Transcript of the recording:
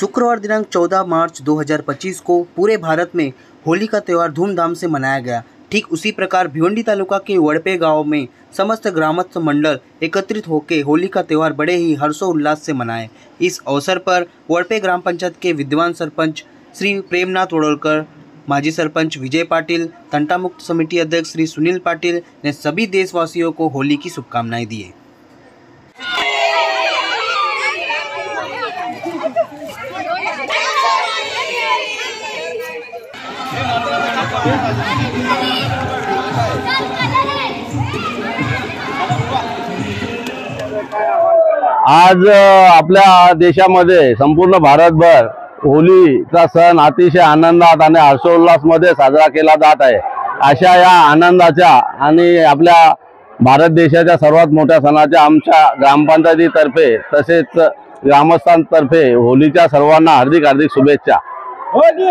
शुक्रवार दिनांक 14 मार्च 2025 को पूरे भारत में होली का त्यौहार धूमधाम से मनाया गया। ठीक उसी प्रकार भिवंडी तालुका के वड़पे गांव में समस्त ग्रामस्थ मंडल एकत्रित होकर होली का त्यौहार बड़े ही हर्षोल्लास से मनाए। इस अवसर पर वड़पे ग्राम पंचायत के विद्वान सरपंच श्री प्रेमनाथ वडोलकर, माजी सरपंच विजय पाटिल, तंटा मुक्त समिति अध्यक्ष श्री सुनील पाटिल ने सभी देशवासियों को होली की शुभकामनाएं दी। आज आपल्या देशामध्ये संपूर्ण भारतभर होलीचा सण अतिशय आनंदात आणि हर्षोल्लासमध्ये साजरा केला जात आहे। अशा या आनंदाच्या आणि आपल्या भारत देशाच्या सर्वात मोठ्या सणाच्या आमच्या ग्रामपंचायतीतर्फे तसेच ग्रामस्थांतर्फे होलीच्या सर्वांना हार्दिक शुभेच्छा। होली